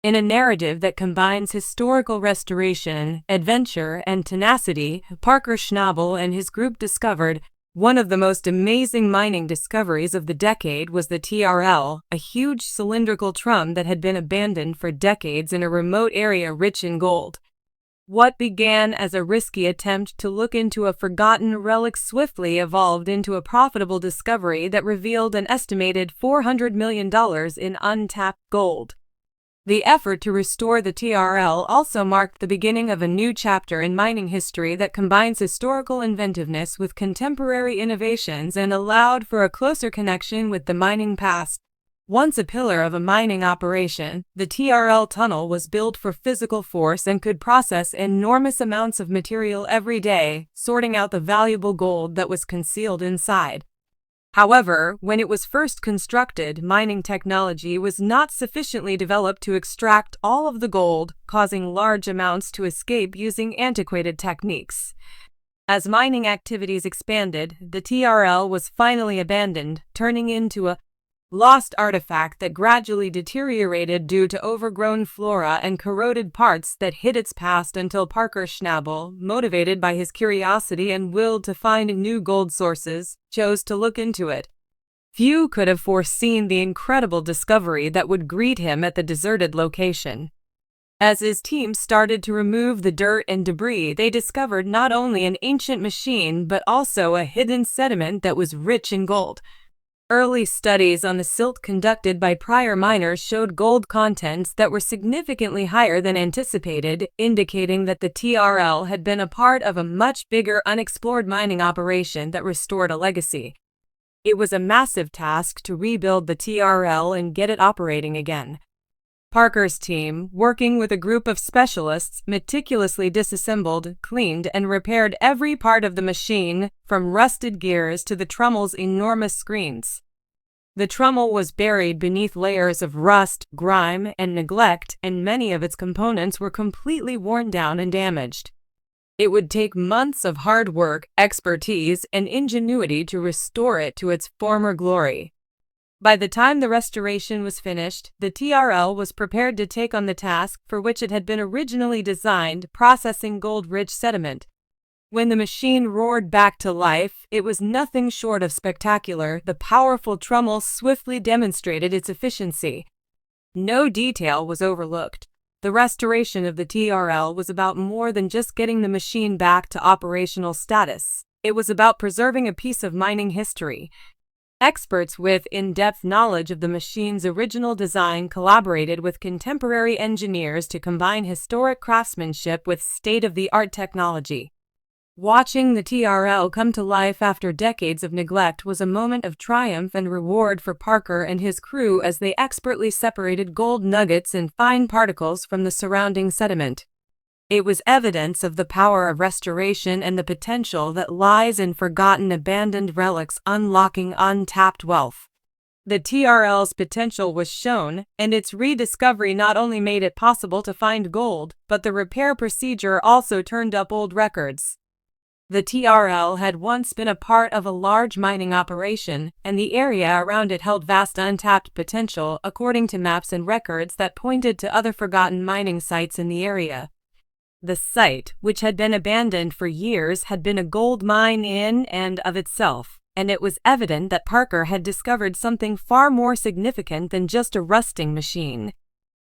In a narrative that combines historical restoration, adventure, and tenacity, Parker Schnabel and his group discovered one of the most amazing mining discoveries of the decade was the TRL, a huge cylindrical drum that had been abandoned for decades in a remote area rich in gold. What began as a risky attempt to look into a forgotten relic swiftly evolved into a profitable discovery that revealed an estimated $400 million in untapped gold. The effort to restore the TRL also marked the beginning of a new chapter in mining history that combines historical inventiveness with contemporary innovations and allowed for a closer connection with the mining past. Once a pillar of a mining operation, the TRL tunnel was built for physical force and could process enormous amounts of material every day, sorting out the valuable gold that was concealed inside. However, when it was first constructed, mining technology was not sufficiently developed to extract all of the gold, causing large amounts to escape using antiquated techniques. As mining activities expanded, the TRL was finally abandoned, turning into a lost artifact that gradually deteriorated due to overgrown flora and corroded parts that hid its past until Parker Schnabel, motivated by his curiosity and will to find new gold sources, chose to look into it. Few could have foreseen the incredible discovery that would greet him at the deserted location. As his team started to remove the dirt and debris, they discovered not only an ancient machine but also a hidden sediment that was rich in gold. Early studies on the silt conducted by prior miners showed gold contents that were significantly higher than anticipated, indicating that the TRL had been a part of a much bigger unexplored mining operation that restored a legacy. It was a massive task to rebuild the TRL and get it operating again. Parker's team, working with a group of specialists, meticulously disassembled, cleaned, and repaired every part of the machine, from rusted gears to the trommel's enormous screens. The trommel was buried beneath layers of rust, grime, and neglect, and many of its components were completely worn down and damaged. It would take months of hard work, expertise, and ingenuity to restore it to its former glory. By the time the restoration was finished, the TRL was prepared to take on the task for which it had been originally designed, processing gold-rich sediment. When the machine roared back to life, it was nothing short of spectacular. The powerful trommel swiftly demonstrated its efficiency. No detail was overlooked. The restoration of the TRL was about more than just getting the machine back to operational status. It was about preserving a piece of mining history. Experts with in-depth knowledge of the machine's original design collaborated with contemporary engineers to combine historic craftsmanship with state-of-the-art technology. Watching the TRL come to life after decades of neglect was a moment of triumph and reward for Parker and his crew as they expertly separated gold nuggets and fine particles from the surrounding sediment. It was evidence of the power of restoration and the potential that lies in forgotten abandoned relics unlocking untapped wealth. The TRL's potential was shown, and its rediscovery not only made it possible to find gold, but the repair procedure also turned up old records. The TRL had once been a part of a large mining operation, and the area around it held vast untapped potential, according to maps and records that pointed to other forgotten mining sites in the area. The site, which had been abandoned for years, had been a gold mine in and of itself, and it was evident that Parker had discovered something far more significant than just a rusting machine.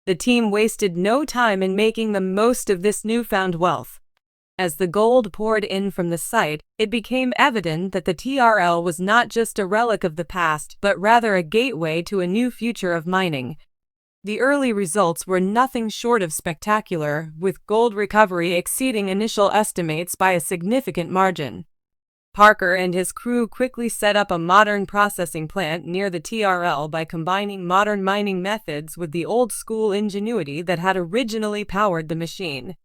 The team wasted no time in making the most of this newfound wealth. As the gold poured in from the site, it became evident that the TRL was not just a relic of the past, but rather a gateway to a new future of mining. The early results were nothing short of spectacular, with gold recovery exceeding initial estimates by a significant margin. Parker and his crew quickly set up a modern processing plant near the TRL by combining modern mining methods with the old-school ingenuity that had originally powered the machine.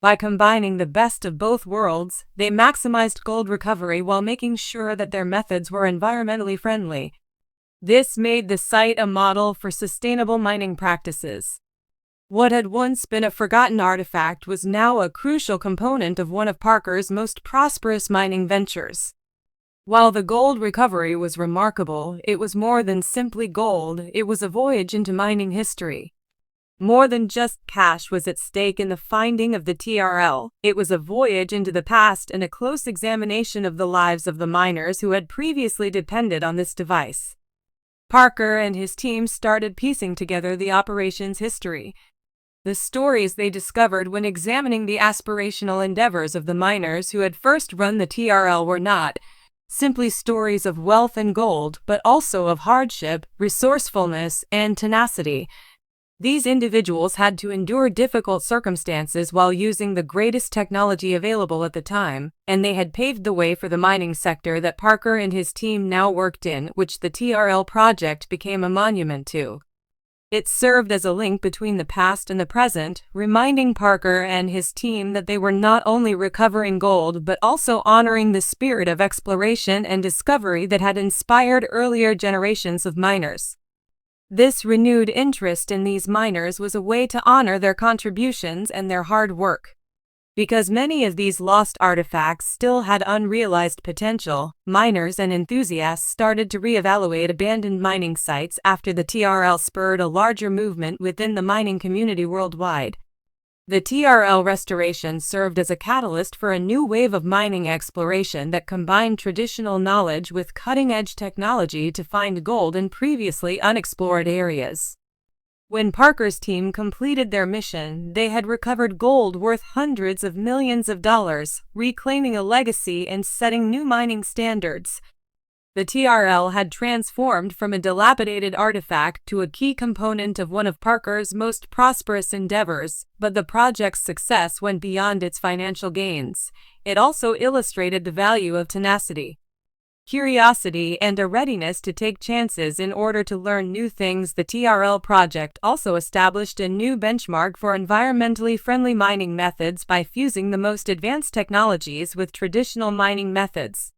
By combining the best of both worlds, they maximized gold recovery while making sure that their methods were environmentally friendly. This made the site a model for sustainable mining practices. What had once been a forgotten artifact was now a crucial component of one of Parker's most prosperous mining ventures. While the gold recovery was remarkable, it was more than simply gold. It was a voyage into mining history. More than just cash was at stake in the finding of the TRL. It was a voyage into the past and a close examination of the lives of the miners who had previously depended on this device. Parker and his team started piecing together the operation's history. The stories they discovered when examining the aspirational endeavors of the miners who had first run the TRL were not simply stories of wealth and gold, but also of hardship, resourcefulness, and tenacity. These individuals had to endure difficult circumstances while using the greatest technology available at the time, and they had paved the way for the mining sector that Parker and his team now worked in, which the TRL project became a monument to. It served as a link between the past and the present, reminding Parker and his team that they were not only recovering gold but also honoring the spirit of exploration and discovery that had inspired earlier generations of miners. This renewed interest in these miners was a way to honor their contributions and their hard work. Because many of these lost artifacts still had unrealized potential, miners and enthusiasts started to reevaluate abandoned mining sites after the TRL spurred a larger movement within the mining community worldwide. The TRL restoration served as a catalyst for a new wave of mining exploration that combined traditional knowledge with cutting-edge technology to find gold in previously unexplored areas. When Parker's team completed their mission, they had recovered gold worth hundreds of millions of dollars, reclaiming a legacy and setting new mining standards. The TRL had transformed from a dilapidated artifact to a key component of one of Parker's most prosperous endeavors, but the project's success went beyond its financial gains. It also illustrated the value of tenacity, curiosity, and a readiness to take chances in order to learn new things. The TRL project also established a new benchmark for environmentally friendly mining methods by fusing the most advanced technologies with traditional mining methods.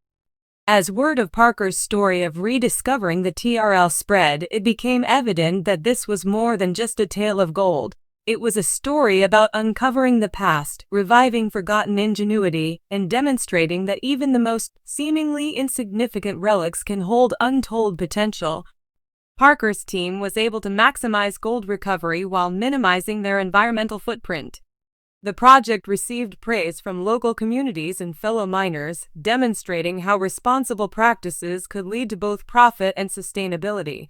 As word of Parker's story of rediscovering the TRL spread, it became evident that this was more than just a tale of gold. It was a story about uncovering the past, reviving forgotten ingenuity, and demonstrating that even the most seemingly insignificant relics can hold untold potential. Parker's team was able to maximize gold recovery while minimizing their environmental footprint. The project received praise from local communities and fellow miners, demonstrating how responsible practices could lead to both profit and sustainability.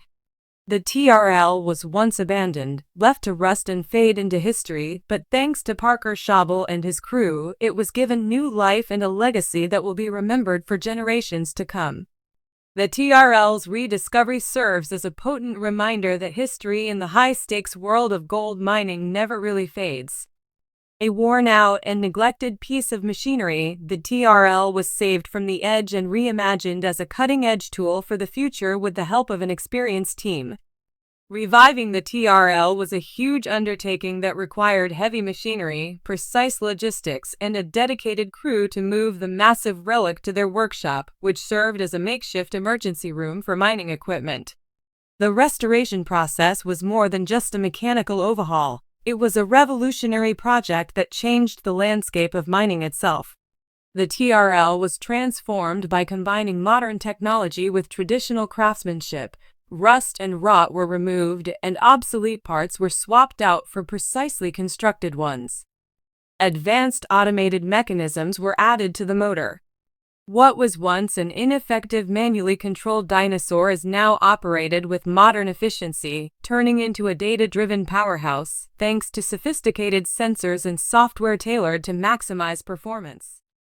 The TRL was once abandoned, left to rust and fade into history, but thanks to Parker Schnabel and his crew, it was given new life and a legacy that will be remembered for generations to come. The TRL's rediscovery serves as a potent reminder that history in the high-stakes world of gold mining never really fades. A worn-out and neglected piece of machinery, the TRL was saved from the edge and reimagined as a cutting-edge tool for the future with the help of an experienced team. Reviving the TRL was a huge undertaking that required heavy machinery, precise logistics, and a dedicated crew to move the massive relic to their workshop, which served as a makeshift emergency room for mining equipment. The restoration process was more than just a mechanical overhaul. It was a revolutionary project that changed the landscape of mining itself. The TRL was transformed by combining modern technology with traditional craftsmanship. Rust and rot were removed, and obsolete parts were swapped out for precisely constructed ones. Advanced automated mechanisms were added to the motor. What was once an ineffective manually controlled dinosaur is now operated with modern efficiency, turning into a data-driven powerhouse, thanks to sophisticated sensors and software tailored to maximize performance.